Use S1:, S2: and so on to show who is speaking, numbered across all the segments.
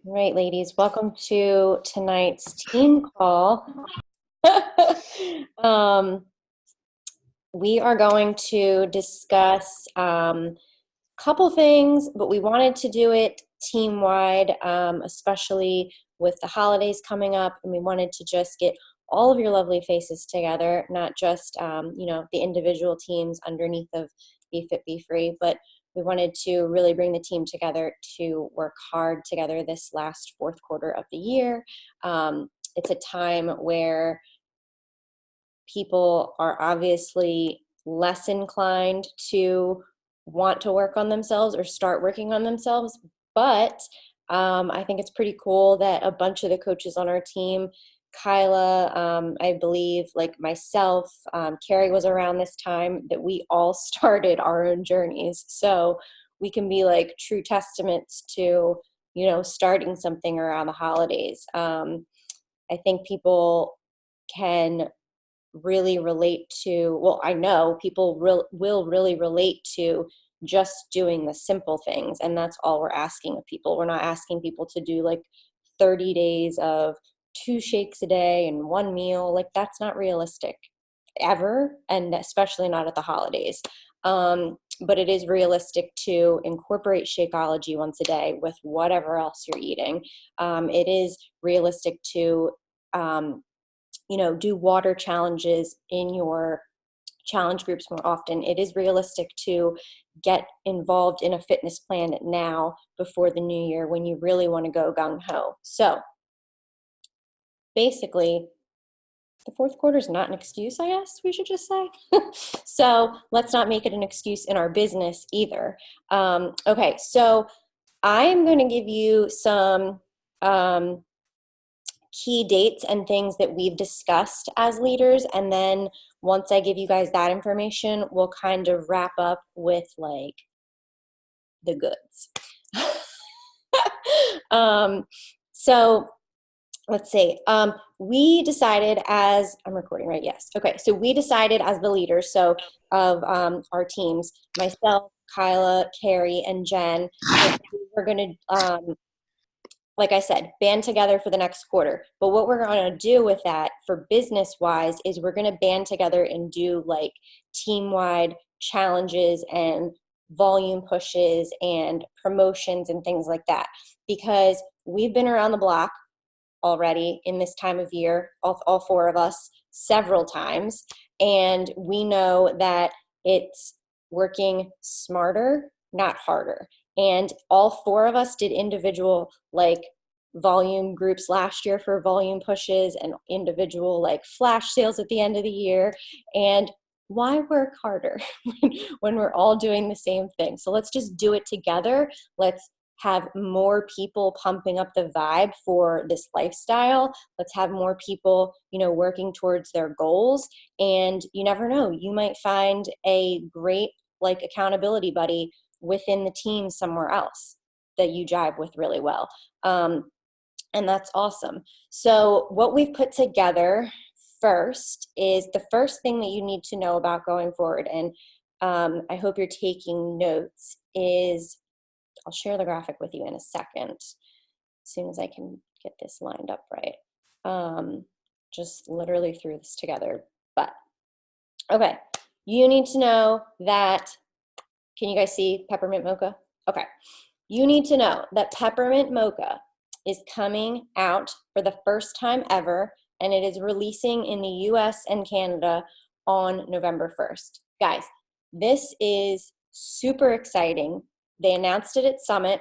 S1: All right, ladies, welcome to tonight's team call. um, we are going to discuss a couple things, but we wanted to do it team-wide, especially with the holidays coming up, and we wanted to just get all of your lovely faces together, not just the individual teams underneath of Be Fit, Be Free, but we wanted to really bring the team together to work hard together this last fourth quarter of the year. It's a time where people are obviously less inclined to want to work on themselves or start working on themselves. But I think it's pretty cool that a bunch of the coaches on our team, Kyla, I believe, like myself, Carrie was around this time, that we all started our own journeys. So we can be like true testaments to, starting something around the holidays. I think people can really relate to, well, I know people will really relate to just doing the simple things. And that's all we're asking of people. We're not asking people to do like 30 days of 2 shakes a day and one meal. Like, that's not realistic ever, and especially not at the holidays. But it is realistic to incorporate Shakeology once a day with whatever else you're eating. It is realistic to do water challenges in your challenge groups more often. It is realistic to get involved in a fitness plan now before the new year when you really want to go gung ho. So basically, the fourth quarter is not an excuse, I guess we should just say. So let's not make it an excuse in our business either. Okay, so I'm going to give you some key dates and things that we've discussed as leaders. And then once I give you guys that information, we'll kind of wrap up with like the goods. So let's see. We decided as, I'm recording, right? Yes. Okay. So we decided as the leaders, so of our teams, myself, Kyla, Carrie, and Jen, that we were going to like I said, band together for the next quarter. But what we're going to do with that for business wise is we're going to band together and do like team wide challenges and volume pushes and promotions and things like that. Because we've been around the block already in this time of year, all four of us, several times. And we know that it's working smarter, not harder. And all four of us did individual like volume groups last year for volume pushes and individual like flash sales at the end of the year. And why work harder when we're all doing the same thing? So let's just do it together. Let's have more people pumping up the vibe for this lifestyle. Let's have more people, working towards their goals. And you never know, you might find a great like accountability buddy within the team somewhere else that you jive with really well. And that's awesome. So what we've put together first is the first thing that you need to know about going forward. And I hope you're taking notes is, I'll share the graphic with you in a second, as soon as I can get this lined up right. Just literally threw this together. But, okay, you need to know that, can you guys see Peppermint Mocha? Okay, you need to know that Peppermint Mocha is coming out for the first time ever, and it is releasing in the US and Canada on November 1st. Guys, this is super exciting. They announced it at Summit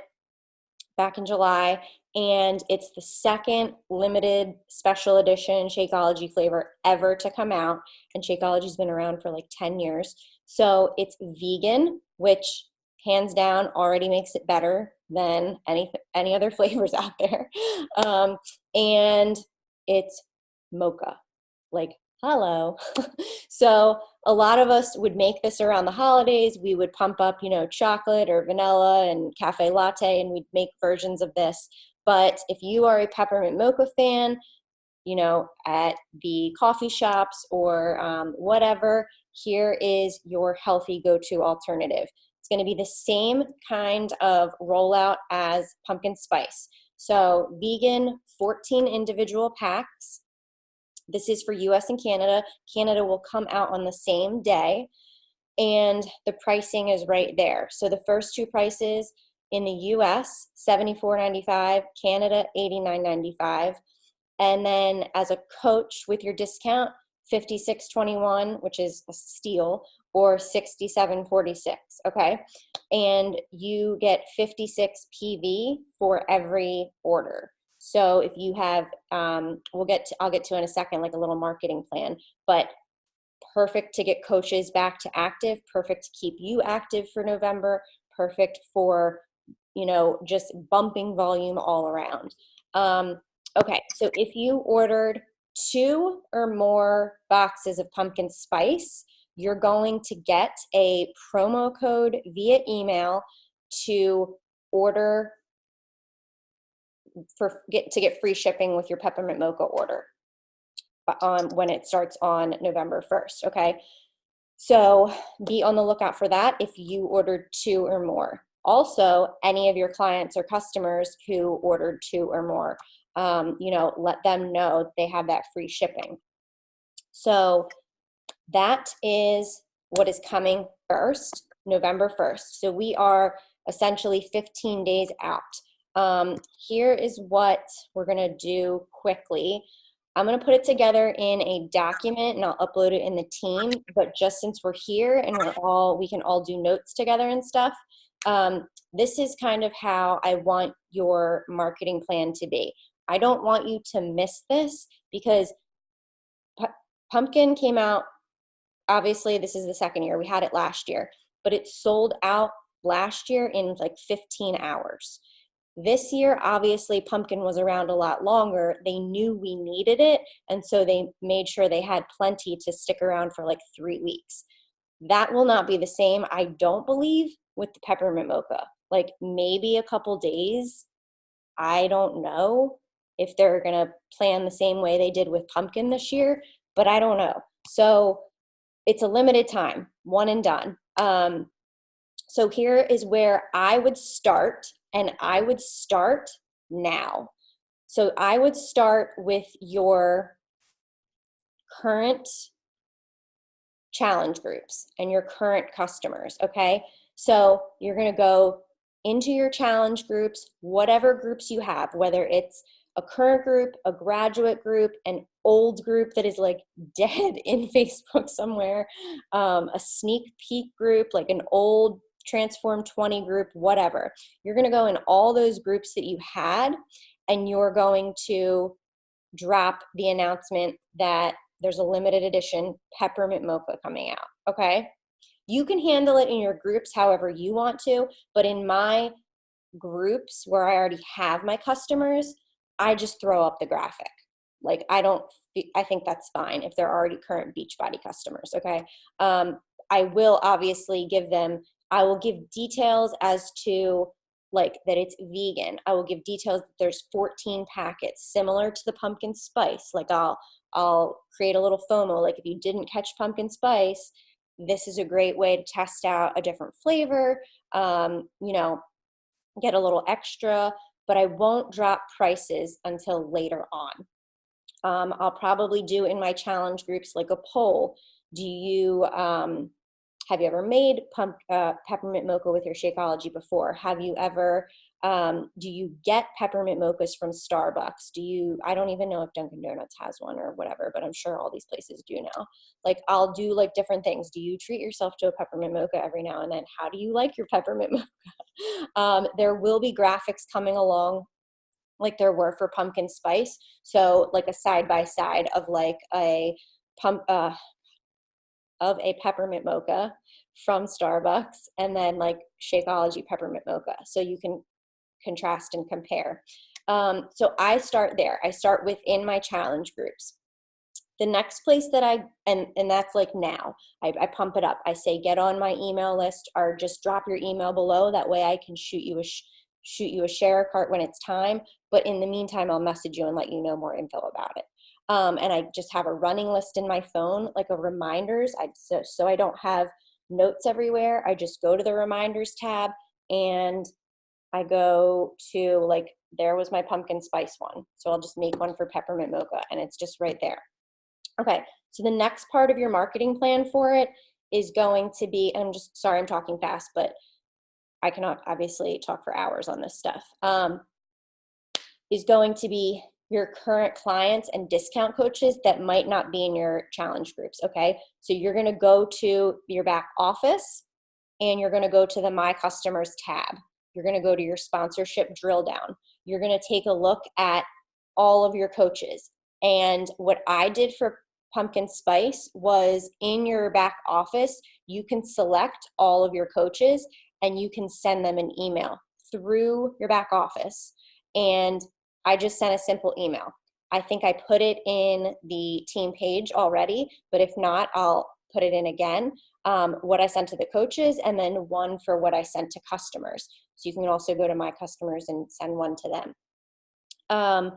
S1: back in July, and it's the second limited special edition Shakeology flavor ever to come out, and Shakeology's been around for like 10 years. So it's vegan, which hands down already makes it better than any other flavors out there. And it's mocha, like, hello. So a lot of us would make this around the holidays. We would pump up, chocolate or vanilla and cafe latte, and we'd make versions of this. But if you are a peppermint mocha fan, at the coffee shops or whatever, here is your healthy go-to alternative. It's going to be the same kind of rollout as pumpkin spice. So vegan, 14 individual packs. This is for US and Canada. Canada will come out on the same day, and the pricing is right there. So the first two prices in the US, $74.95, Canada, $89.95. And then as a coach with your discount, $56.21, which is a steal, or $67.46, okay? And you get 56 PV for every order. So if you have, I'll get to in a second, like a little marketing plan, but perfect to get coaches back to active, perfect to keep you active for November, perfect for, just bumping volume all around. Okay, so if you ordered 2 or more boxes of pumpkin spice, you're going to get a promo code via email to order to get free shipping with your peppermint mocha order when it starts on November 1st, okay? So be on the lookout for that if you ordered 2 or more. Also, any of your clients or customers who ordered 2 or more, let them know they have that free shipping. So that is what is coming first, November 1st. So we are essentially 15 days out. Here is what we're gonna do quickly. I'm gonna put it together in a document and I'll upload it in the team, but just since we're here and we can all do notes together and stuff, this is kind of how I want your marketing plan to be. I don't want you to miss this because pumpkin came out, obviously this is the second year, we had it last year, but it sold out last year in like 15 hours. This year, obviously, pumpkin was around a lot longer. They knew we needed it, and so they made sure they had plenty to stick around for like 3 weeks. That will not be the same, I don't believe, with the peppermint mocha. Like maybe a couple days. I don't know if they're going to plan the same way they did with pumpkin this year, but I don't know. So it's a limited time, one and done. So here is where I would start, and I would start now. So I would start with your current challenge groups and your current customers, okay? So you're gonna go into your challenge groups, whatever groups you have, whether it's a current group, a graduate group, an old group that is like dead in Facebook somewhere, a sneak peek group, like an old Transform 20 group, whatever. You're going to go in all those groups that you had, and you're going to drop the announcement that there's a limited edition peppermint mocha coming out, okay? You can handle it in your groups however you want to, but in my groups where I already have my customers, I just throw up the graphic. Like I think that's fine if they're already current Beachbody customers, okay? I will obviously I will give details as to like that it's vegan. I will give details that there's 14 packets similar to the pumpkin spice. Like I'll create a little FOMO. Like if you didn't catch pumpkin spice, this is a great way to test out a different flavor, get a little extra, but I won't drop prices until later on. I'll probably do in my challenge groups like a poll. Have you ever made peppermint mocha with your Shakeology before? Have you ever, do you get peppermint mochas from Starbucks? I don't even know if Dunkin' Donuts has one or whatever, but I'm sure all these places do now. Like I'll do like different things. Do you treat yourself to a peppermint mocha every now and then? How do you like your peppermint mocha? There will be graphics coming along like there were for pumpkin spice. So like a side-by-side of like a peppermint mocha from Starbucks and then like Shakeology peppermint mocha. So you can contrast and compare. So I start there. I start within my challenge groups. The next place that and that's like now, I pump it up. I say, get on my email list or just drop your email below. That way I can shoot you a share cart when it's time. But in the meantime, I'll message you and let you know more info about it. And I just have a running list in my phone, like a reminders. So I don't have notes everywhere. I just go to the reminders tab and I go to like there was my pumpkin spice one. So I'll just make one for peppermint mocha, and it's just right there. Okay, so the next part of your marketing plan for it is going to be, and I'm just, sorry I'm talking fast, but I cannot obviously talk for hours on this stuff, is going to be your current clients and discount coaches that might not be in your challenge groups, okay? So you're gonna go to your back office and you're gonna go to the My Customers tab. You're gonna go to your sponsorship drill down. You're gonna take a look at all of your coaches. And what I did for Pumpkin Spice was, in your back office, you can select all of your coaches and you can send them an email through your back office. And I just sent a simple email. I think I put it in the team page already, but if not, I'll put it in again. What I sent to the coaches, and then one for what I sent to customers. So you can also go to My Customers and send one to them.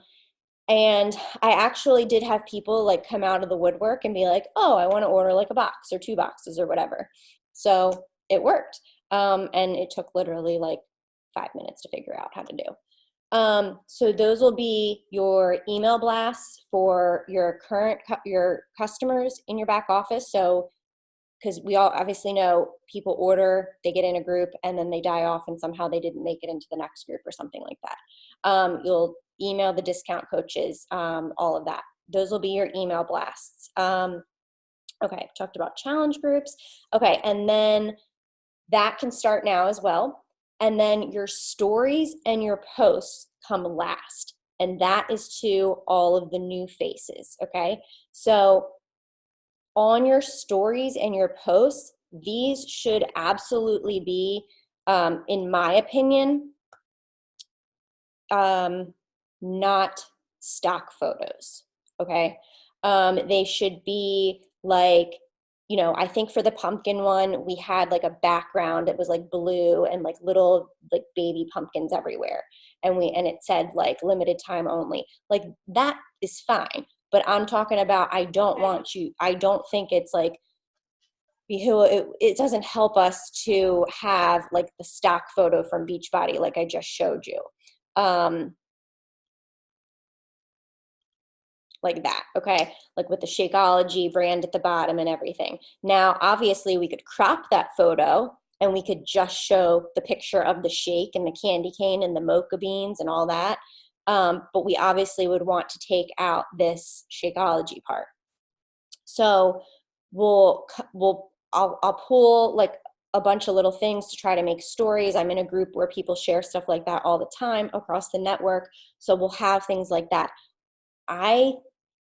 S1: And I actually did have people like come out of the woodwork and be like, oh, I want to order like a box or 2 boxes or whatever. So it worked. And it took literally like 5 minutes to figure out how to do. So those will be your email blasts for your your customers in your back office. So, because we all obviously know people order, they get in a group, and then they die off, and somehow they didn't make it into the next group or something like that. You'll email the discount coaches, all of that. Those will be your email blasts. Okay, talked about challenge groups. Okay, and then that can start now as well. And then your stories and your posts come last. And that is to all of the new faces, okay? So on your stories and your posts, these should absolutely be, in my opinion, not stock photos, okay? They should be like, you know, I think for the pumpkin one, we had like a background that was like blue and like little like baby pumpkins everywhere. And it said like limited time only. Like that is fine. But I'm talking about, I don't think it's like, it doesn't help us to have like the stock photo from Beachbody like I just showed you. Like that, okay? Like with the Shakeology brand at the bottom and everything. Now, obviously, we could crop that photo and we could just show the picture of the shake and the candy cane and the mocha beans and all that. But we obviously would want to take out this Shakeology part. So I'll pull like a bunch of little things to try to make stories. I'm in a group where people share stuff like that all the time across the network. So we'll have things like that. I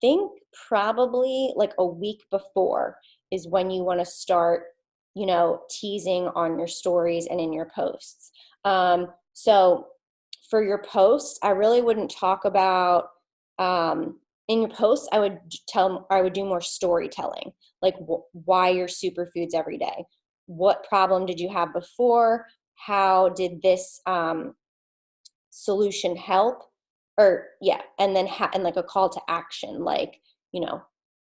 S1: think probably like a week before is when you want to start, you know, teasing on your stories and in your posts. So for your posts, I really wouldn't talk about, in your posts, I would do more storytelling, like why you're superfoods every day. What problem did you have before? How did this solution help? Or yeah, and then and like a call to action, like, you know,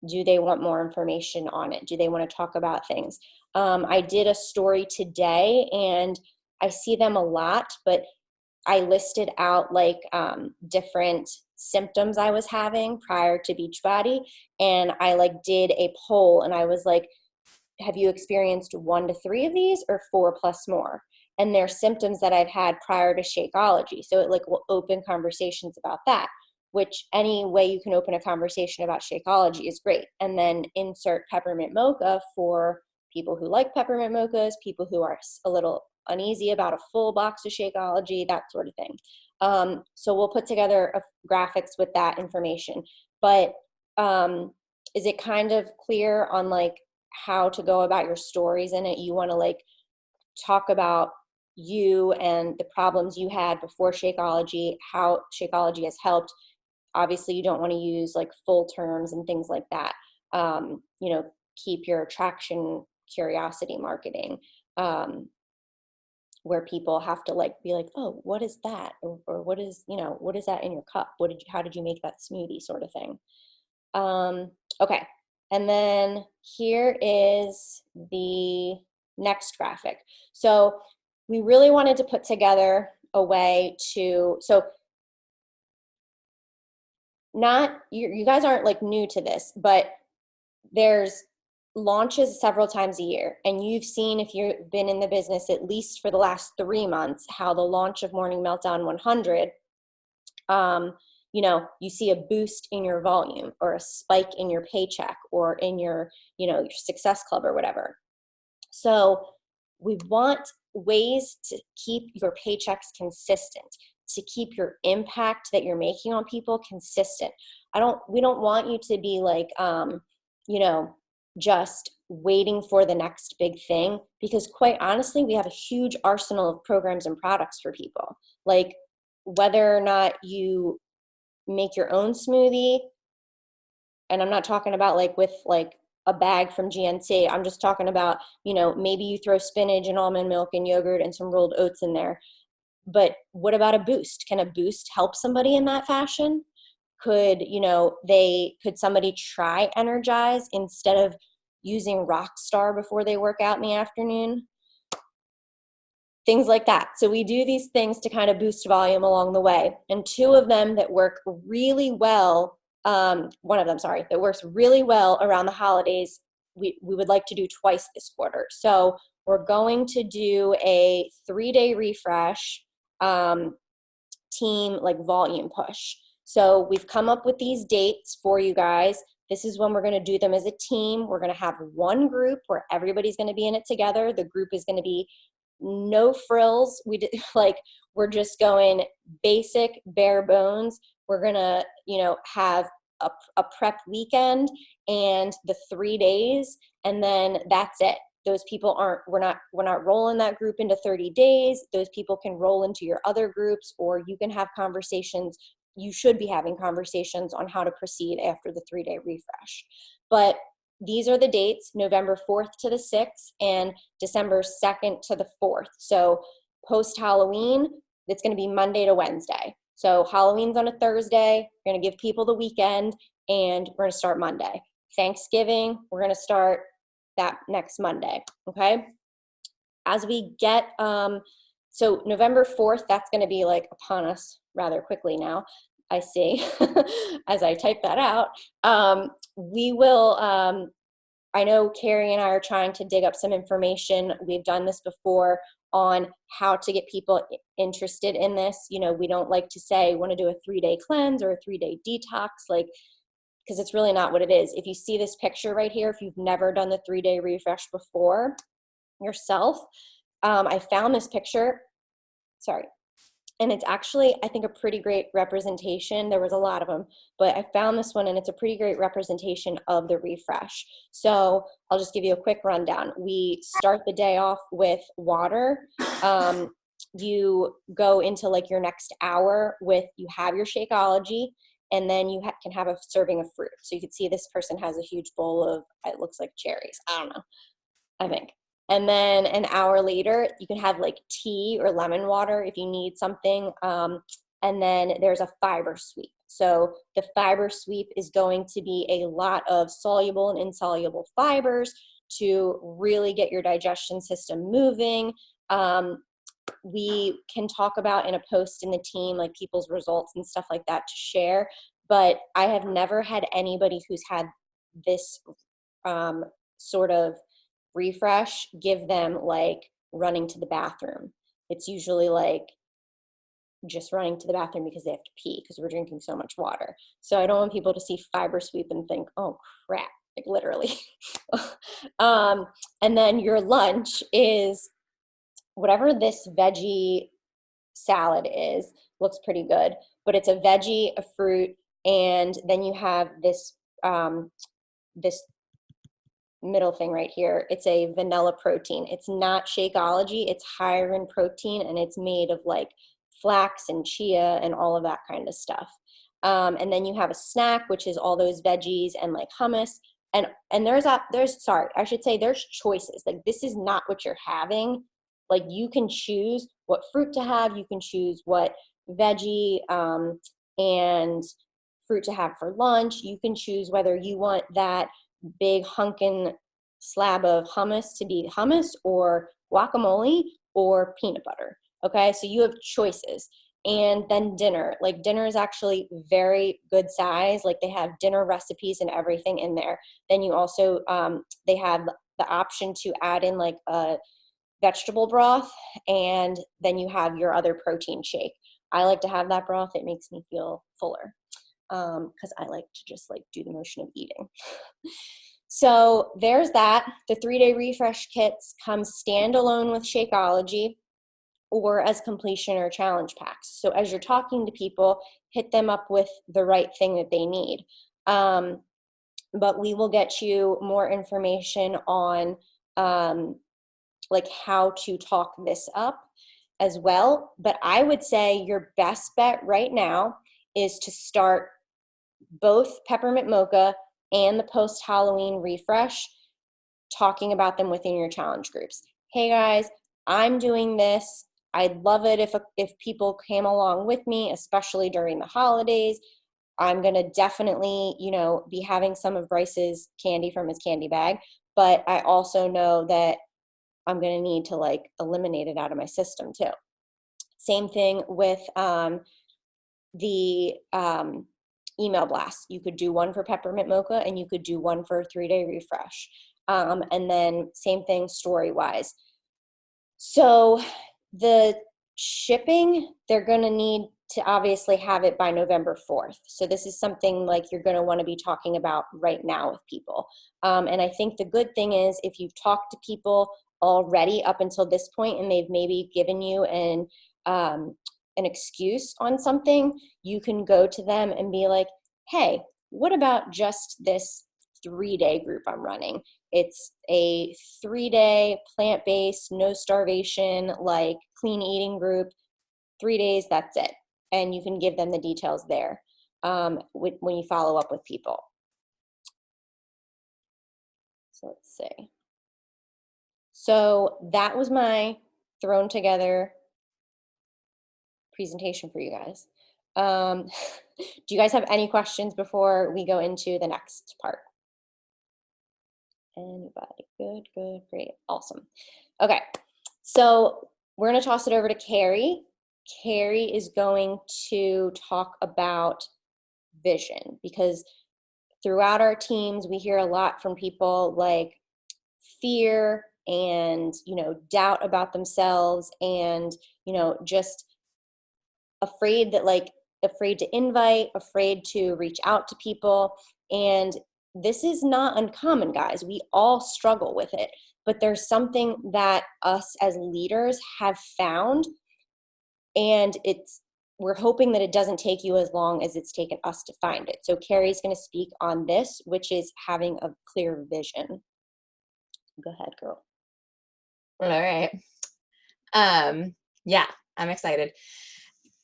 S1: do they want more information on it? Do they want to talk about things? I did a story today, and I see them a lot, but I listed out like different symptoms I was having prior to Beachbody, and I like did a poll, and I was like, have you experienced 1 to 3 of these or 4 plus more? And they're symptoms that I've had prior to Shakeology. So it like will open conversations about that, which any way you can open a conversation about Shakeology is great. And then insert peppermint mocha for people who like peppermint mochas, people who are a little uneasy about a full box of Shakeology, that sort of thing. So we'll put together graphics with that information. But is it kind of clear on like how to go about your stories in it? You want to like talk about you and the problems you had before Shakeology, how Shakeology has helped. Obviously, you don't want to use like full terms and things like that. You know, keep your attraction curiosity marketing, where people have to like be like, oh, what is that? Or what is, you know, what is that in your cup? How did you make that smoothie, sort of thing. Okay. And then here is the next graphic. So we really wanted to put together a way to, so not, you guys aren't like new to this, but there's launches several times a year. And you've seen, if you've been in the business at least for the last 3 months, how the launch of Morning Meltdown 100, you know, you see a boost in your volume or a spike in your paycheck or in your, you know, your success club or whatever. So we want ways to keep your paychecks consistent, to keep your impact that you're making on people consistent. We don't want you to be like, you know, just waiting for the next big thing, because quite honestly, we have a huge arsenal of programs and products for people. Like, whether or not you make your own smoothie, and I'm not talking about like with like a bag from GNC. I'm just talking about, you know, maybe you throw spinach and almond milk and yogurt and some rolled oats in there. But what about a boost? Can a boost help somebody in that fashion? Could, you know, could somebody try Energize instead of using Rockstar before they work out in the afternoon? Things like that. So we do these things to kind of boost volume along the way. And two of them that work really well, one of them, sorry, that works really well around the holidays, we would like to do twice this quarter. So we're going to do a 3-day refresh team like volume push. So we've come up with these dates for you guys. This is when we're going to do them as a team. We're going to have one group where everybody's going to be in it together. The group is going to be no frills. We're just going basic, bare bones. We're going to, you know, have a prep weekend and the 3 days, and then that's it. Those people we're not rolling that group into 30 days. Those people can roll into your other groups, or you can have conversations. You should be having conversations on how to proceed after the 3-day refresh. But these are the dates: November 4th to the 6th and December 2nd to the 4th. So post Halloween, it's going to be Monday to Wednesday. So Halloween's on a Thursday. We're going to give people the weekend, and we're going to start Monday. Thanksgiving, we're going to start that next Monday. Okay. As we get, so November 4th, that's going to be like upon us rather quickly now, I see, as I type that out. We will, I know Carrie and I are trying to dig up some information. We've done this before on how to get people interested in this. You know, we don't like to say, want to do a 3-day cleanse or a 3-day detox, like, because it's really not what it is. If you see this picture right here, if you've never done the 3-day refresh before yourself, I found this picture, sorry, and it's actually, I think, a pretty great representation. There was a lot of them, but I found this one, and it's a pretty great representation of the refresh. So I'll just give you a quick rundown. We start the day off with water. You go into like your next hour with, you have your Shakeology, and then you can have a serving of fruit. So you can see this person has a huge bowl of, it looks like cherries. I don't know, I think. And then an hour later, you can have like tea or lemon water if you need something. And then there's a fiber sweep. So the fiber sweep is going to be a lot of soluble and insoluble fibers to really get your digestion system moving. We can talk about in a post in the team, like people's results and stuff like that to share. But I have never had anybody who's had this sort of refresh give them like running to the bathroom. It's usually like just running to the bathroom because they have to pee because we're drinking so much water. So I don't want people to see fiber sweep and think, oh crap, like literally. And then your lunch is whatever this veggie salad is. Looks pretty good, but it's a veggie, a fruit, and then you have this this middle thing right here. It's a vanilla protein. It's not Shakeology. It's higher in protein, and it's made of like flax and chia and all of that kind of stuff. And then you have a snack, which is all those veggies and like hummus. And there's choices. Like, this is not what you're having. Like, you can choose what fruit to have. You can choose what veggie and fruit to have for lunch. You can choose whether you want that big hunkin' slab of hummus to be hummus or guacamole or peanut butter. Okay, so you have choices. and then dinner. Like dinner is actually very good size. Like they have dinner recipes and everything in there. Then you also, they have the option to add in like a vegetable broth, and then you have your other protein shake. I like to have that broth. It makes me feel fuller because I like to just like do the motion of eating. So there's that. The 3-day refresh kits come standalone with Shakeology or as completion or challenge packs. So as you're talking to people, hit them up with the right thing that they need. But we will get you more information on like how to talk this up as well. But I would say your best bet right now is to start both Peppermint Mocha and the post-Halloween refresh, talking about them within your challenge groups. Hey guys, I'm doing this. I'd love it if people came along with me, especially during the holidays. I'm going to definitely, be having some of Bryce's candy from his candy bag, but I also know that I'm going to need to like eliminate it out of my system too. Same thing with the email blast. You could do one for Peppermint Mocha and you could do one for a 3-day refresh. And then same thing story-wise. So the shipping, they're going to need to obviously have it by November 4th. So this is something like you're going to want to be talking about right now with people. And I think the good thing is if you've talked to people already up until this point and they've maybe given you an excuse on something, you can go to them and be like, hey, what about just this 3-day group I'm running? It's a 3-day plant-based, no starvation, like clean eating group, 3 days, that's it. And you can give them the details there when you follow up with people. So let's see. So that was my thrown together presentation for you guys. Do you guys have any questions before we go into the next part? Anybody? Good, great, awesome. Okay, so we're going to toss it over to Carrie. Carrie is going to talk about vision, because throughout our teams, we hear a lot from people like fear and, doubt about themselves and, just afraid to invite, afraid to reach out to people. And this is not uncommon, guys. We all struggle with it, but there's something that us as leaders have found, and we're hoping that it doesn't take you as long as it's taken us to find it. So Carrie's going to speak on this, which is having a clear vision. Go ahead, girl.
S2: All right. Yeah, I'm excited.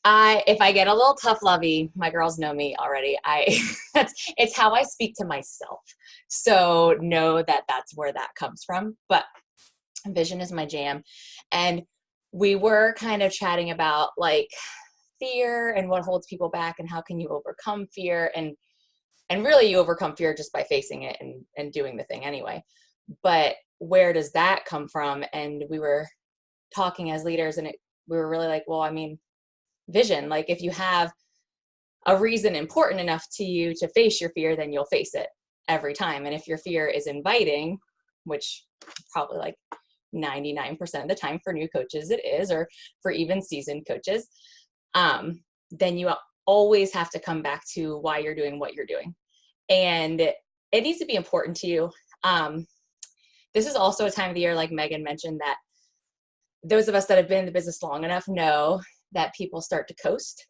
S2: If I get a little tough lovey, my girls know me already. It's how I speak to myself. So know that that's where that comes from. But vision is my jam. And we were kind of chatting about like fear and what holds people back and how can you overcome fear. And really you overcome fear just by facing it and doing the thing anyway. But where does that come from? And we were talking as leaders and we were really like, well, I mean, vision, like if you have a reason important enough to you to face your fear, then you'll face it every time. And if your fear is inviting, which probably like 99% of the time for new coaches it is, or for even seasoned coaches, then you always have to come back to why you're doing what you're doing. And it needs to be important to you. This is also a time of the year, like Megan mentioned, that those of us that have been in the business long enough know that people start to coast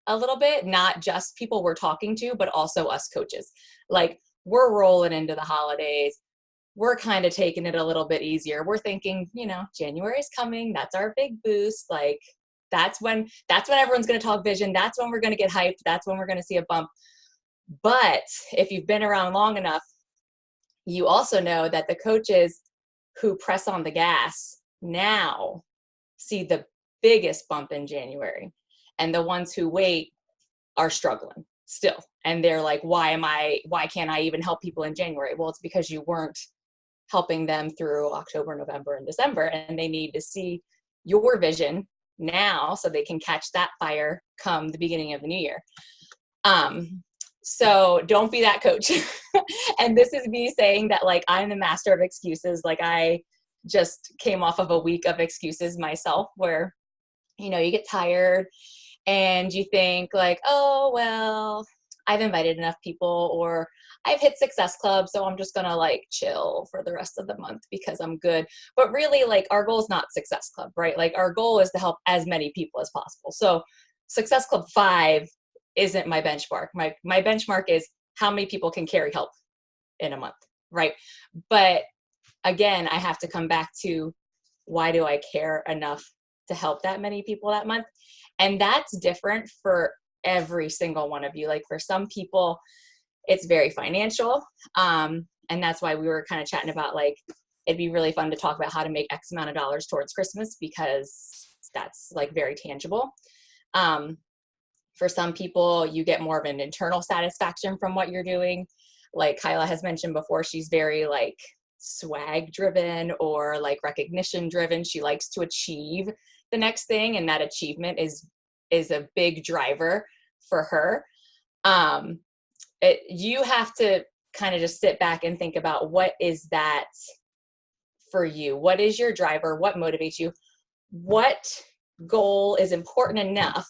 S2: a little bit, not just people we're talking to, but also us coaches. Like we're rolling into the holidays. We're kind of taking it a little bit easier. We're thinking, January's coming. That's our big boost. Like that's when everyone's going to talk vision. That's when we're going to get hyped. That's when we're going to see a bump. But if you've been around long enough, you also know that the coaches who press on the gas now see the biggest bump in January, and the ones who wait are struggling still. And they're like, why can't I even help people in January? Well, it's because you weren't helping them through October, November, and December, and they need to see your vision now so they can catch that fire come the beginning of the new year. So don't be that coach. And this is me saying that, like, I'm the master of excuses. Like, I just came off of a week of excuses myself where, you know, you get tired and you think like, oh, well, I've invited enough people, or I've hit Success Club, so I'm just gonna like chill for the rest of the month because I'm good. But really, like, our goal is not Success Club, right? Like, our goal is to help as many people as possible. So Success Club 5 isn't my benchmark. My benchmark is how many people can carry help in a month, right? But again, I have to come back to, why do I care enough to help that many people that month? And that's different for every single one of you. Like, for some people, it's very financial. And that's why we were kind of chatting about, like, it'd be really fun to talk about how to make X amount of dollars towards Christmas, because that's like very tangible. For some people, you get more of an internal satisfaction from what you're doing. Like Kyla has mentioned before, she's very like swag driven or like recognition driven. She likes to achieve the next thing, and that achievement is a big driver for her. You have to kind of just sit back and think about, what is that for you? What is your driver? What motivates you? What goal is important enough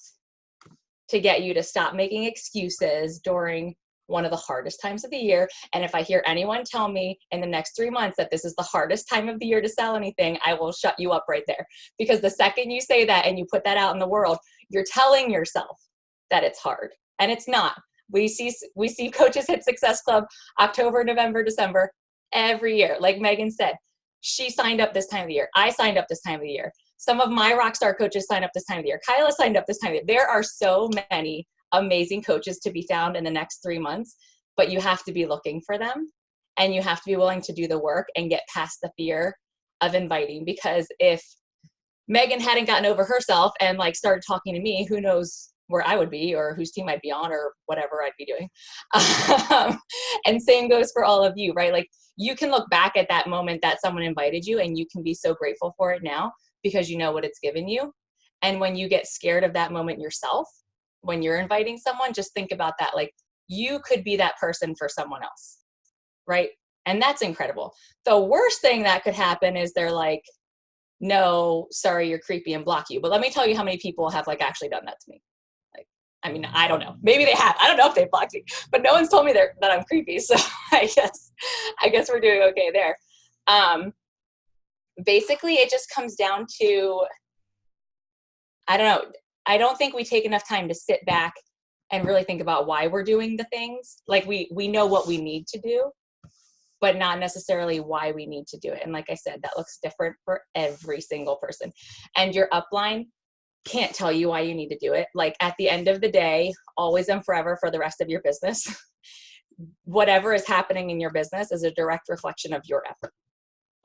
S2: to get you to stop making excuses during one of the hardest times of the year? And if I hear anyone tell me in the next 3 months that this is the hardest time of the year to sell anything, I will shut you up right there. Because the second you say that and you put that out in the world, you're telling yourself that it's hard. And it's not. We see coaches hit Success Club October, November, December every year. Like Megan said, she signed up this time of the year. I signed up this time of the year. Some of my rockstar coaches signed up this time of the year. Kyla signed up this time of the year. There are so many amazing coaches to be found in the next 3 months, but you have to be looking for them, and you have to be willing to do the work and get past the fear of inviting. Because if Megan hadn't gotten over herself and like started talking to me, who knows where I would be, or whose team I'd be on, or whatever I'd be doing. And same goes for all of you, right? Like, you can look back at that moment that someone invited you, and you can be so grateful for it now because you know what it's given you. And when you get scared of that moment yourself, when you're inviting someone, just think about that. Like, you could be that person for someone else, right? And that's incredible. The worst thing that could happen is they're like, no, sorry, you're creepy, and block you. But let me tell you how many people have like actually done that to me. I mean, I don't know. Maybe they have. I don't know if they've blocked me, but no one's told me that I'm creepy. So I guess we're doing okay there. Basically, it just comes down to, I don't know. I don't think we take enough time to sit back and really think about why we're doing the things. Like, we know what we need to do, but not necessarily why we need to do it. And like I said, that looks different for every single person. And your upline can't tell you why you need to do it. Like, at the end of the day, always and forever, for the rest of your business, whatever is happening in your business is a direct reflection of your effort.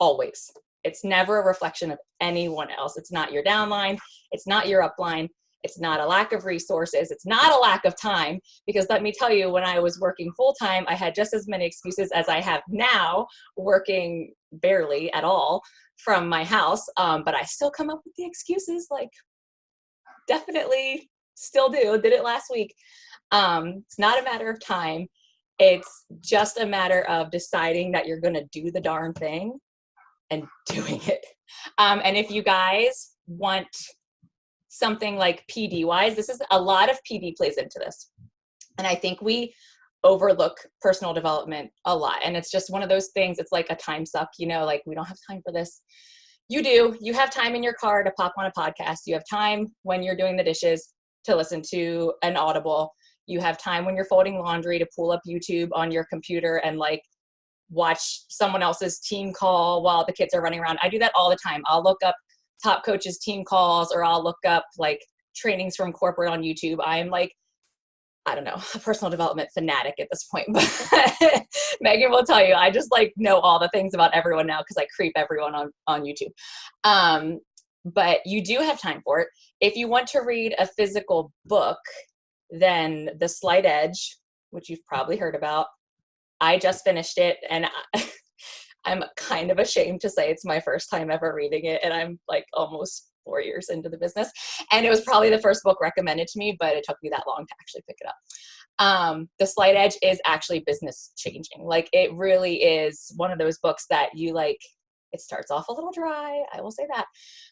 S2: Always. It's never a reflection of anyone else. It's not your downline. It's not your upline. It's not a lack of resources. It's not a lack of time, because let me tell you, when I was working full time, I had just as many excuses as I have now, working barely at all from my house. But I still come up with the excuses, like, definitely still do. Did it last week. It's not a matter of time. It's just a matter of deciding that you're going to do the darn thing and doing it. And if you guys want something like PD wise, this is a lot of PD plays into this. And I think we overlook personal development a lot. And it's just one of those things. It's like a time suck, you know, like, we don't have time for this. You do. You have time in your car to pop on a podcast. You have time when you're doing the dishes to listen to an Audible. You have time when you're folding laundry to pull up YouTube on your computer and like watch someone else's team call while the kids are running around. I do that all the time. I'll look up top coaches' team calls, or I'll look up like trainings from corporate on YouTube. I'm like, I don't know, a personal development fanatic at this point, but Megan will tell you, I just like know all the things about everyone now because I creep everyone on YouTube. But you do have time for it. If you want to read a physical book, then The Slight Edge, which you've probably heard about, I just finished it, and I'm kind of ashamed to say it's my first time ever reading it, and I'm like almost 4 years into the business. And it was probably the first book recommended to me, but it took me that long to actually pick it up. The Slight Edge is actually business changing. Like, it really is one of those books that you like, it starts off a little dry, I will say that,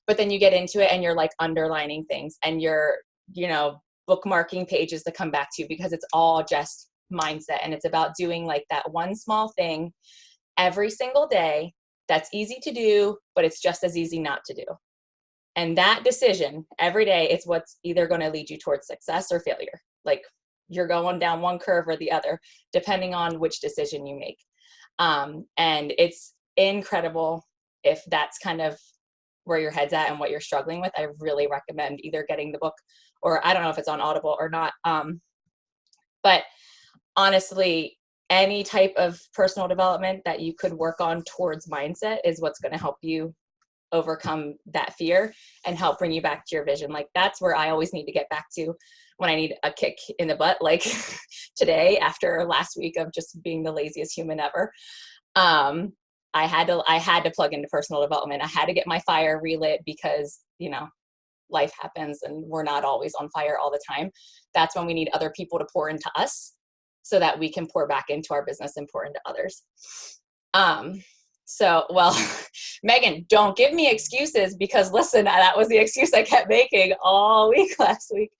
S2: but then you get into it and you're like underlining things and you're, you know, bookmarking pages to come back to, because it's all just mindset. And it's about doing like that one small thing every single day that's easy to do, but it's just as easy not to do. And that decision every day, it's what's either going to lead you towards success or failure. Like, you're going down one curve or the other, depending on which decision you make. And it's incredible if that's kind of where your head's at and what you're struggling with. I really recommend either getting the book, or I don't know if it's on Audible or not. But honestly, any type of personal development that you could work on towards mindset is what's going to help you overcome that fear and help bring you back to your vision. Like, that's where I always need to get back to when I need a kick in the butt, like today, after last week of just being the laziest human ever. I had to plug into personal development. I had to get my fire relit, because, you know, life happens and we're not always on fire all the time. That's when we need other people to pour into us so that we can pour back into our business and pour into others. So, well, Megan, don't give me excuses, because listen, that was the excuse I kept making all week last week.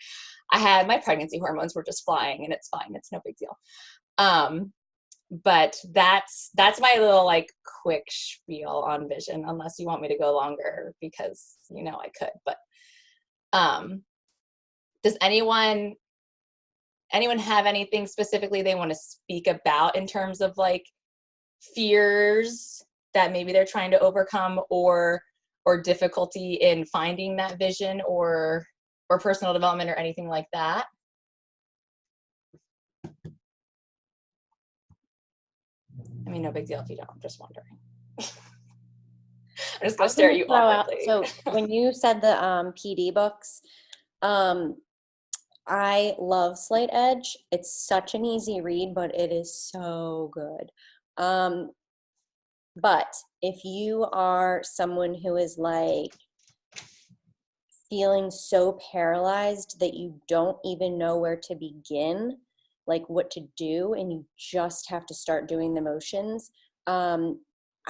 S2: I had my pregnancy hormones were just flying, and it's fine. It's no big deal. But that's my little like quick spiel on vision, unless you want me to go longer, because, you know, I could. But does anyone have anything specifically they want to speak about in terms of like fears that maybe they're trying to overcome, or difficulty in finding that vision, or personal development, or anything like that? I mean, no big deal if you don't. I'm just wondering. I'm just gonna stare at you awkwardly.
S1: So when you said the PD books, I love Slight Edge. It's such an easy read, but it is so good. But if you are someone who is like feeling so paralyzed that you don't even know where to begin, like what to do, and you just have to start doing the motions, I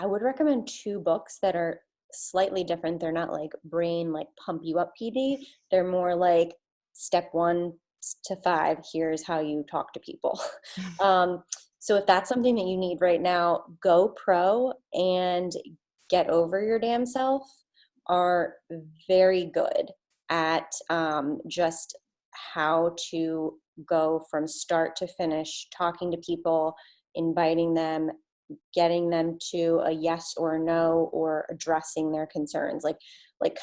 S1: would recommend 2 books that are slightly different. They're not like brain, like pump you up PD. They're more like step 1 to 5, here's how you talk to people. So if that's something that you need right now, Go Pro and Get Over Your Damn Self are very good at just how to go from start to finish, talking to people, inviting them, getting them to a yes or a no, or addressing their concerns, like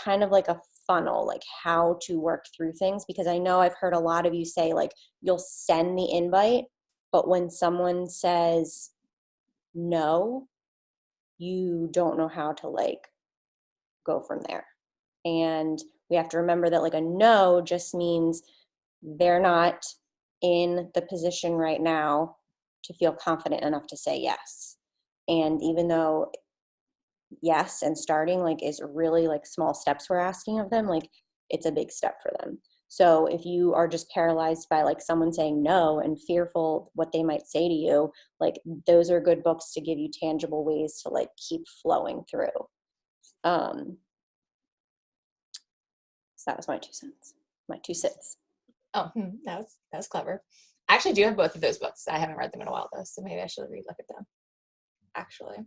S1: kind of like a funnel, like how to work through things. Because I know I've heard a lot of you say like you'll send the invite, but when someone says no, you don't know how to like go from there. And we have to remember that like a no just means they're not in the position right now to feel confident enough to say yes. And even though yes and starting like is really like small steps we're asking of them, like it's a big step for them. So if you are just paralyzed by like someone saying no and fearful what they might say to you, like those are good books to give you tangible ways to like keep flowing through. So that was my 2 cents, my 2 cents.
S2: Oh, that was clever. I actually do have both of those books. I haven't read them in a while though, so maybe I should look at them. Actually,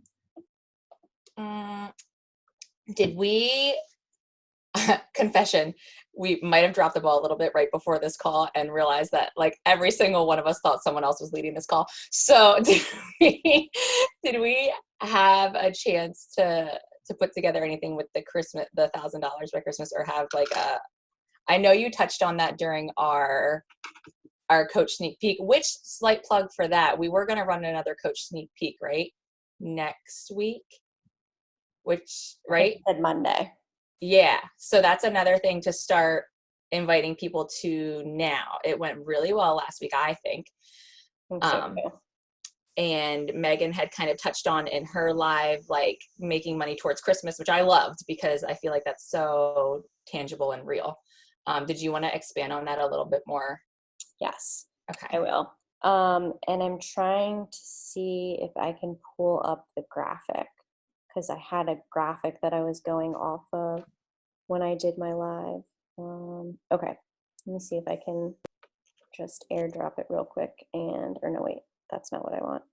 S2: did we? Confession, we might have dropped the ball a little bit right before this call and realized that like every single one of us thought someone else was leading this call. So did we have a chance to put together anything with the $1,000 by Christmas, or have like I know you touched on that during our coach sneak peek, which slight plug for that. We were going to run another coach sneak peek, right? Next week, which, right?
S1: I said Monday.
S2: Yeah. So that's another thing to start inviting people to now. It went really well last week, I think. And Megan had kind of touched on in her live, like making money towards Christmas, which I loved because I feel like that's so tangible and real. Did you want to expand on that a little bit more?
S1: Yes,
S2: Okay.
S1: I will. And I'm trying to see if I can pull up the graphic, because I had a graphic that I was going off of when I did my live. Okay, let me see if I can just airdrop it real quick or no, wait, that's not what I want.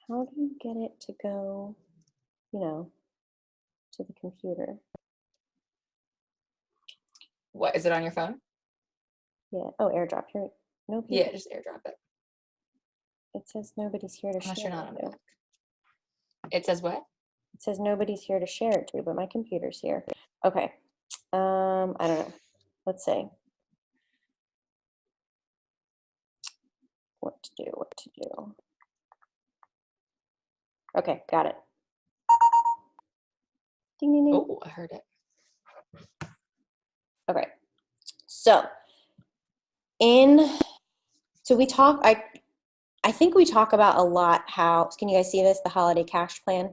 S1: How do you get it to go, to the computer?
S2: What, is it on your phone?
S1: Yeah. Oh, airdrop here. No people.
S2: Yeah, just airdrop it.
S1: It says nobody's here to
S2: Unless
S1: share
S2: you're not on
S1: it to.
S2: Mac. It says what?
S1: It says nobody's here to share it to, but my computer's here. Okay. I don't know. Let's see. What to do. Okay, got it. Ding, ding, ding.
S2: Oh, I heard it.
S1: Okay. So we talk, I think we talk about a lot how, can you guys see this, the holiday cash plan?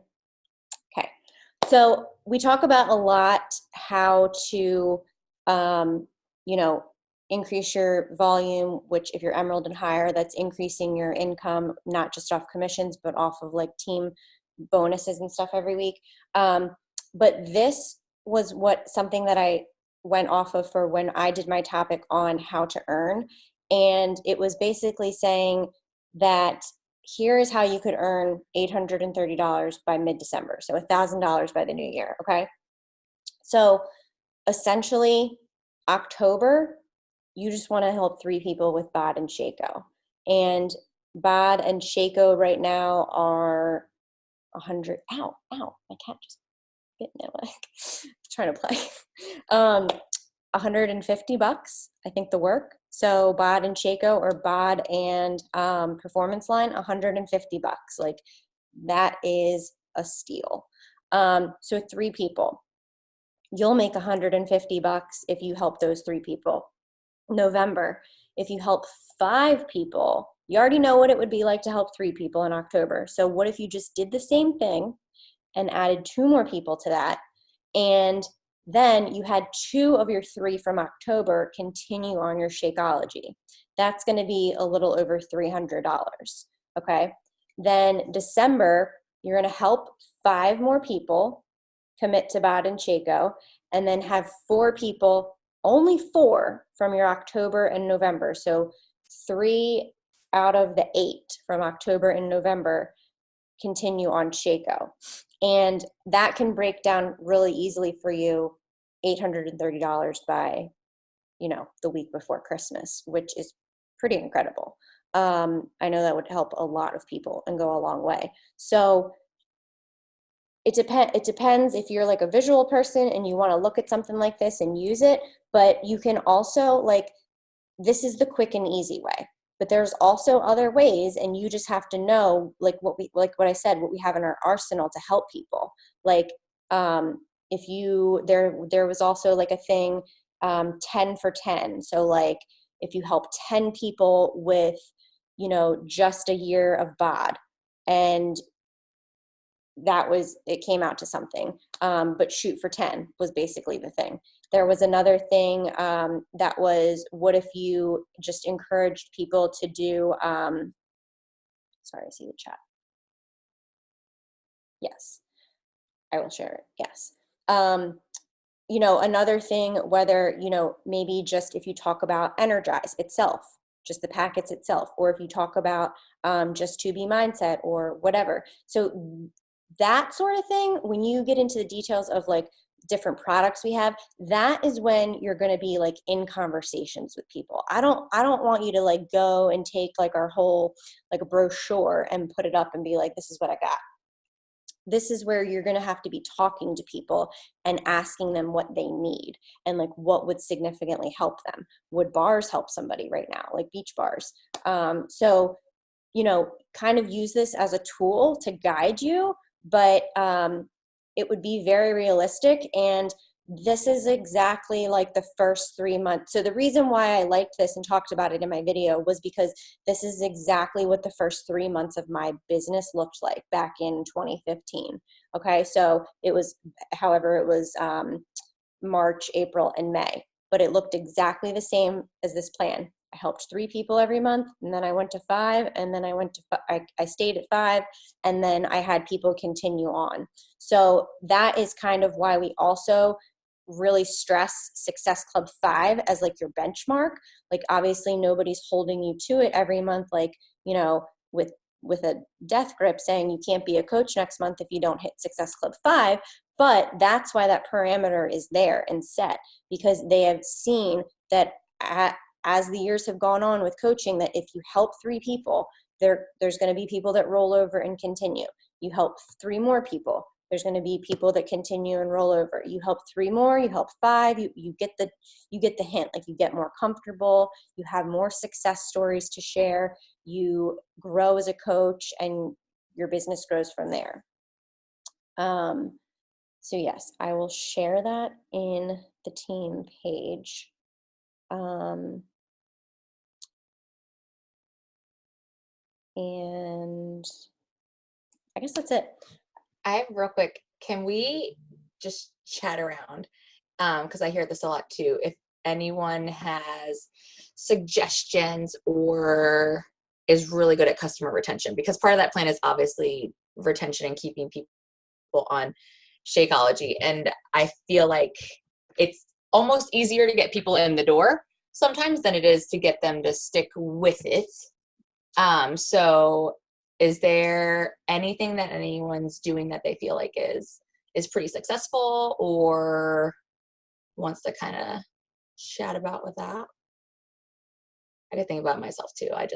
S1: Okay. So we talk about a lot how to, increase your volume, which if you're Emerald and higher, that's increasing your income, not just off commissions, but off of like team bonuses and stuff every week. But this was something that I went off of for when I did my topic on how to earn. And it was basically saying that here is how you could earn $830 by mid-December. So $1,000 by the new year, okay? So essentially, October, you just want to help 3 people with BOD and Shaco. And BOD and Shaco right now are 100. Ow, my cat just bit me. Like, trying to play. $150, I think, the work. So BOD and Shaco, or BOD and Performance Line, $150. Like, that is a steal. So 3 people. You'll make $150 if you help those 3 people. November, if you help 5 people, you already know what it would be like to help 3 people in October. So what if you just did the same thing and added 2 more people to that, and then you had 2 of your 3 from October continue on your Shakeology? That's going to be a little over $300, okay? Then December, you're going to help 5 more people commit to BOD and Shaco, and then have 4 people, only 4 from your October and November. So 3 out of the 8 from October and November continue on Shaco. And that can break down really easily for you, $830 by, the week before Christmas, which is pretty incredible. I know that would help a lot of people and go a long way. So it depends if you're like a visual person and you want to look at something like this and use it, but you can also, this is the quick and easy way. But there's also other ways, and you just have to know, like what I said, what we have in our arsenal to help people. Like, if there was also like a thing, 10 for 10. So like, if you help 10 people with, just a year of BOD, and it came out to something, but shoot for 10 was basically the thing. There was another thing that was, what if you just encouraged people to do, sorry, I see the chat. Yes, I will share it, yes. Another thing, whether, maybe just if you talk about Energize itself, just the packets itself, or if you talk about just 2B Mindset or whatever. So that sort of thing, when you get into the details of like different products we have, that is when you're going to be like in conversations with people. I don't want you to like go and take like our whole like a brochure and put it up and be like, this is what I got. This is where you're going to have to be talking to people and asking them what they need and like what would significantly help them. Would bars help somebody right now, like beach bars? So, kind of use this as a tool to guide you, but it would be very realistic. And this is exactly like the first 3 months. So the reason why I liked this and talked about it in my video was because this is exactly what the first 3 months of my business looked like back in 2015. Okay, so it was, however, it was March, April, and May, but it looked exactly the same as this plan. I helped 3 people every month, and then I went to 5, and then I stayed at 5, and then I had people continue on. So that is kind of why we also really stress Success Club 5 as like your benchmark. Like obviously nobody's holding you to it every month, like, you know, with a death grip saying you can't be a coach next month if you don't hit Success Club 5. But that's why that parameter is there and set, because they have seen that as the years have gone on with coaching, that if you help 3 people, there's going to be people that roll over and continue. You help 3 more people, there's going to be people that continue and roll over. You help 3 more, you help 5, you get the hint. Like, you get more comfortable, you have more success stories to share, you grow as a coach, and your business grows from there. So yes, I will share that in the team page. And I guess that's it.
S2: I have real quick, can we just chat around? Because I hear this a lot too. If anyone has suggestions or is really good at customer retention, because part of that plan is obviously retention and keeping people on Shakeology. And I feel like it's almost easier to get people in the door sometimes than it is to get them to stick with it. So is there anything that anyone's doing that they feel like is pretty successful or wants to kind of chat about with that? I could think about myself too. It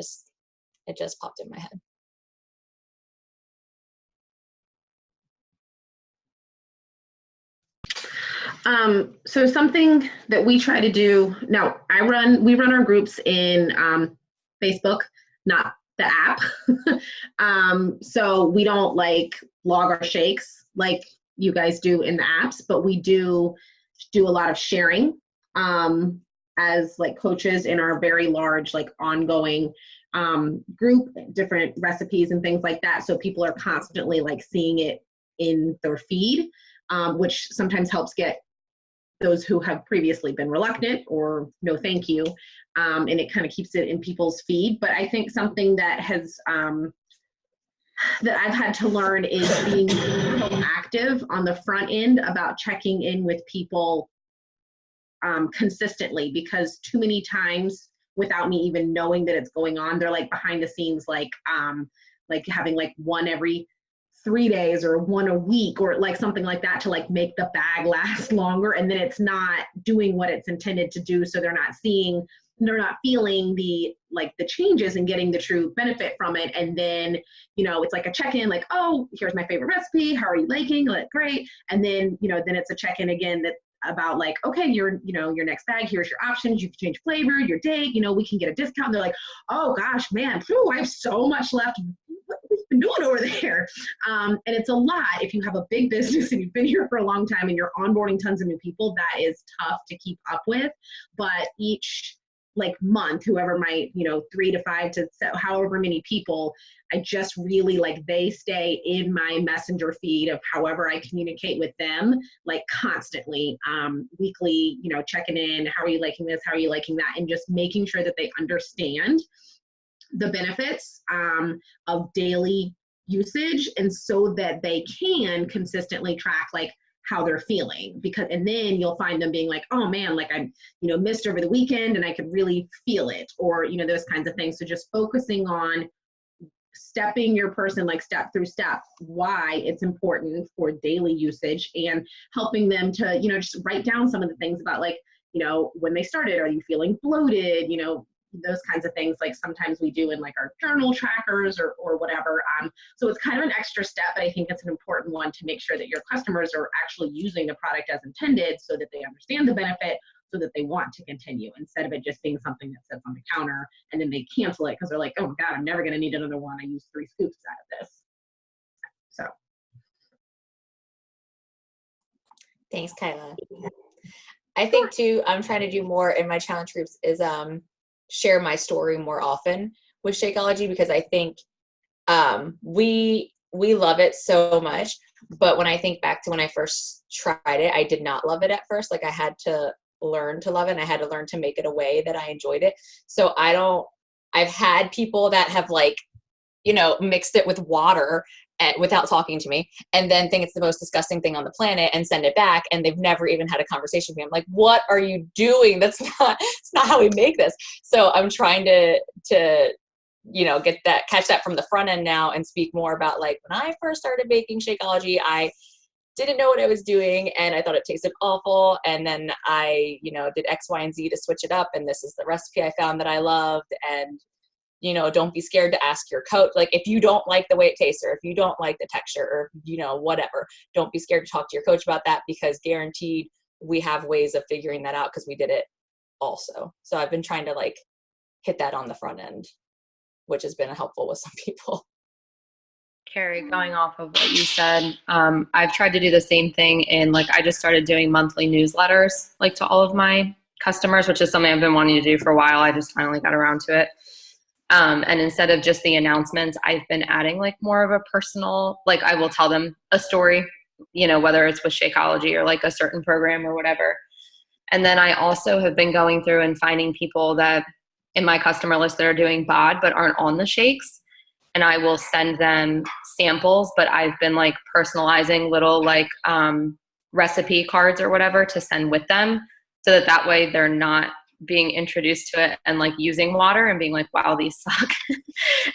S2: just popped in my head.
S3: So something that we try to do now, we run our groups in Facebook, not the app. So we don't like log our shakes like you guys do in the apps, but we do a lot of sharing as like coaches in our very large, like ongoing group, different recipes and things like that. So people are constantly like seeing it in their feed, which sometimes helps get those who have previously been reluctant or no thank you, and it kind of keeps it in people's feed. But I think something that has that I've had to learn is being proactive on the front end about checking in with people consistently, because too many times without me even knowing that it's going on, they're like behind the scenes, like having like one every 3 days or one a week or like something like that to like make the bag last longer, and then it's not doing what it's intended to do, so they're not feeling the changes and getting the true benefit from it. And then, you know, it's like a check-in, like, oh, here's my favorite recipe, how are you liking? Like, great. And then, you know, then it's a check-in again that about like, okay, your next bag, here's your options, you can change flavor, your date, you know, we can get a discount. And they're like, oh gosh, man, I have so much left. What have you been doing over there? And it's a lot. If you have a big business and you've been here for a long time and you're onboarding tons of new people, that is tough to keep up with. But each like month, whoever might, 3 to 5 to however many people, I just really like they stay in my messenger feed of however I communicate with them, like constantly, weekly, checking in, how are you liking this? How are you liking that? And just making sure that they understand the benefits of daily usage, and so that they can consistently track like how they're feeling, and then you'll find them being like, oh man, like I missed over the weekend and I could really feel it, or those kinds of things. So just focusing on stepping your person like step through step why it's important for daily usage, and helping them to just write down some of the things about like when they started, are you feeling bloated, those kinds of things, like sometimes we do in like our journal trackers or whatever. So it's kind of an extra step, but I think it's an important one to make sure that your customers are actually using the product as intended, so that they understand the benefit, so that they want to continue, instead of it just being something that sits on the counter and then they cancel it because they're like, oh my God, I'm never going to need another one. I used 3 scoops out of this. So.
S2: Thanks, Kyla. I think too, I'm trying to do more in my challenge groups is share my story more often with Shakeology, because I think we love it so much. But when I think back to when I first tried it, I did not love it at first. Like I had to learn to love it, and I had to learn to make it a way that I enjoyed it. So I've had people that have like, mixed it with water without talking to me, and then think it's the most disgusting thing on the planet and send it back, and they've never even had a conversation with me. I'm like, what are you doing? It's not how we make this. So I'm trying to catch that from the front end now, and speak more about like when I first started baking Shakeology, I didn't know what I was doing and I thought it tasted awful. And then I, did X, Y, and Z to switch it up. And this is the recipe I found that I loved. And don't be scared to ask your coach. Like if you don't like the way it tastes, or if you don't like the texture, or, whatever, don't be scared to talk to your coach about that, because guaranteed we have ways of figuring that out because we did it also. So I've been trying to like hit that on the front end, which has been helpful with some people.
S4: Carrie, going off of what you said, I've tried to do the same thing I just started doing monthly newsletters, like to all of my customers, which is something I've been wanting to do for a while. I just finally got around to it. And instead of just the announcements, I've been adding like more of a personal, like I will tell them a story, whether it's with Shakeology or like a certain program or whatever. And then I also have been going through and finding people that in my customer list that are doing BOD but aren't on the shakes. And I will send them samples, but I've been like personalizing little like recipe cards or whatever to send with them, so that way they're not being introduced to it and like using water and being like, wow, these suck,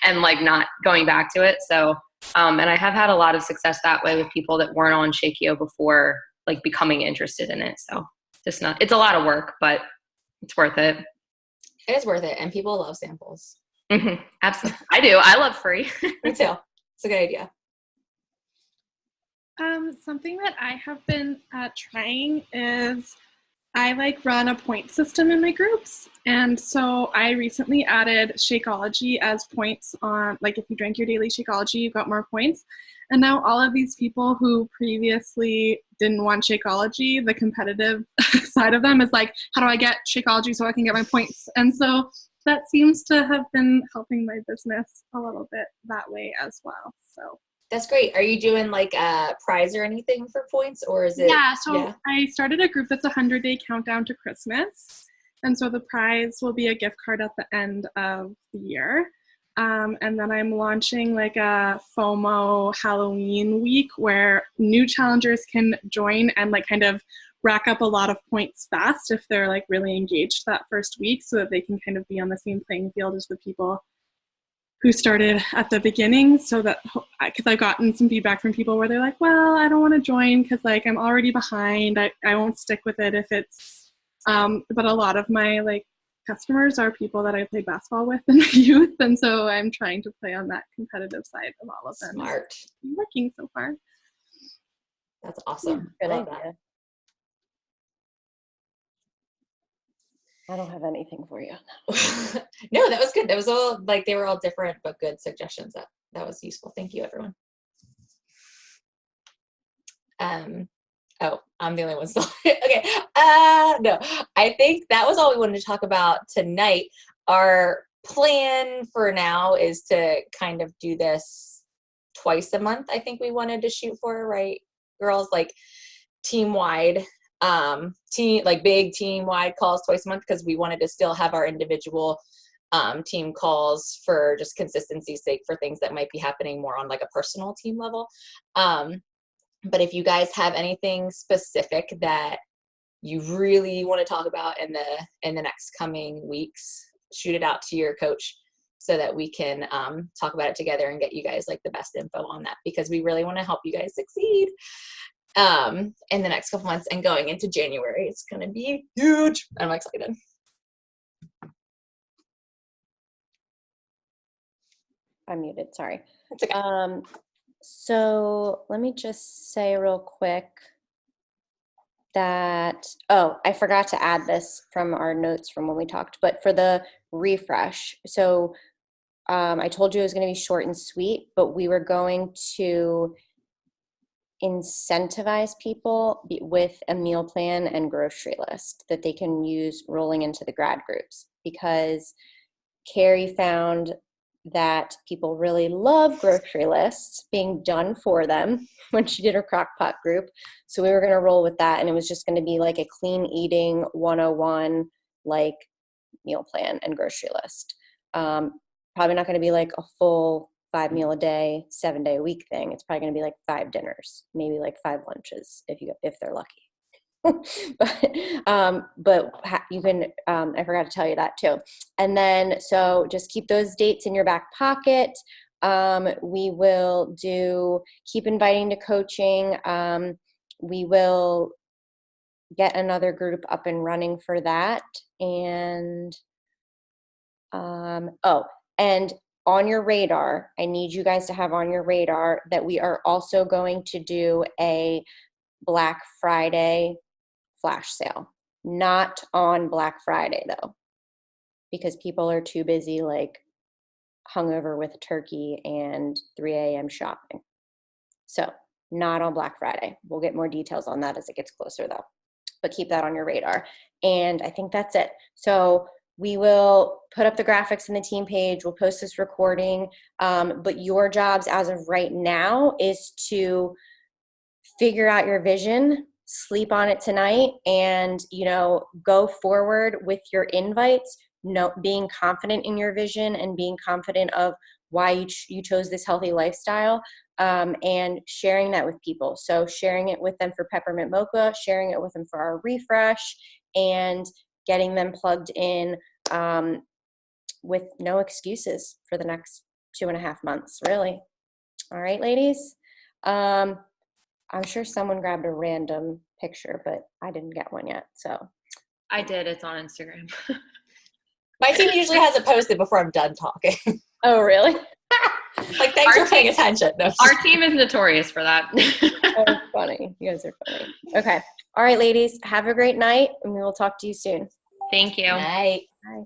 S4: and like not going back to it. So, and I have had a lot of success that way with people that weren't on Shakio before, like becoming interested in it. So it's a lot of work, but it's worth it.
S2: It is worth it. And people love samples.
S4: Mm-hmm. Absolutely. I do. I love free.
S2: Me too. It's a good idea.
S5: Something that I have been trying is I run a point system in my groups. And so I recently added Shakeology as points on, like if you drank your daily Shakeology, you got more points. And now all of these people who previously didn't want Shakeology, the competitive side of them is like, how do I get Shakeology so I can get my points? And so that seems to have been helping my business a little bit that way as well. So
S2: that's great. Are you doing like a prize or anything for points, or is it?
S5: Yeah, so I started a group that's a 100-day countdown to Christmas. And so the prize will be a gift card at the end of the year. And then I'm launching like a FOMO Halloween week where new challengers can join and like kind of rack up a lot of points fast if they're like really engaged that first week, so that they can kind of be on the same playing field as the people who started at the beginning. So that, because I've gotten some feedback from people where they're like, well, I don't want to join because like I'm already behind. I won't stick with it if it's, but a lot of my like customers are people that I played basketball with in my youth. And so I'm trying to play on that competitive side of all of them.
S2: Smart.
S5: It's working so far.
S2: That's awesome.
S1: Good
S2: I love
S1: idea.
S2: that.
S1: I don't have anything for you.
S2: No, that was good. That was all like, they were all different but good suggestions. That was useful. Thank you, everyone. Oh, I'm the only one still. Okay. No, I think that was all we wanted to talk about tonight. Our plan for now is to kind of do this twice a month. I think we wanted to shoot for, right, girls? Like team-wide. Big team-wide calls twice a month, because we wanted to still have our individual team calls for just consistency's sake, for things that might be happening more on like a personal team level. But if you guys have anything specific that you really want to talk about in the next coming weeks, shoot it out to your coach so that we can talk about it together and get you guys like the best info on that, because we really want to help you guys succeed in the next couple months, and going into January. It's going to be huge. I'm excited.
S1: I'm muted, sorry.
S2: It's okay.
S1: So let me just say real quick that, I forgot to add this from our notes from when we talked, but for the refresh, so I told you it was going to be short and sweet, but we were going to incentivize people with a meal plan and grocery list that they can use rolling into the grad groups, because Carrie found that people really love grocery lists being done for them when she did her crock-pot group. So we were going to roll with that, and it was just going to be like a clean eating 101 like meal plan and grocery list. Probably not going to be like a full 5 meal a day, 7 day a week thing. It's probably going to be like 5 dinners, maybe like 5 lunches if they're lucky. but you can, I forgot to tell you that too. And then, so just keep those dates in your back pocket. We will keep inviting to coaching. We will get another group up and running for that. And, and on your radar, I need you guys to have on your radar that we are also going to do a Black Friday flash sale. Not on Black Friday though, because people are too busy like hungover with turkey and 3 a.m. shopping. So not on Black Friday. We'll get more details on that as it gets closer though, but keep that on your radar. And I think that's it. So we will put up the graphics in the team page. We'll post this recording. But your jobs as of right now is to figure out your vision, sleep on it tonight, and, go forward with your invites, being confident in your vision and being confident of why you chose this healthy lifestyle, and sharing that with people. So sharing it with them for Peppermint Mocha, sharing it with them for our refresh, and getting them plugged in with no excuses for the next 2.5 months, really. All right, ladies. I'm sure someone grabbed a random picture, but I didn't get one yet. So
S4: I did. It's on Instagram.
S2: My team usually has it posted before I'm done talking.
S1: Oh, really?
S2: Like, thanks for paying attention. No,
S4: our team is notorious for that.
S1: Oh, funny. You guys are funny. Okay. All right, ladies. Have a great night, and we will talk to you soon.
S4: Thank you.
S2: Night.
S1: Bye.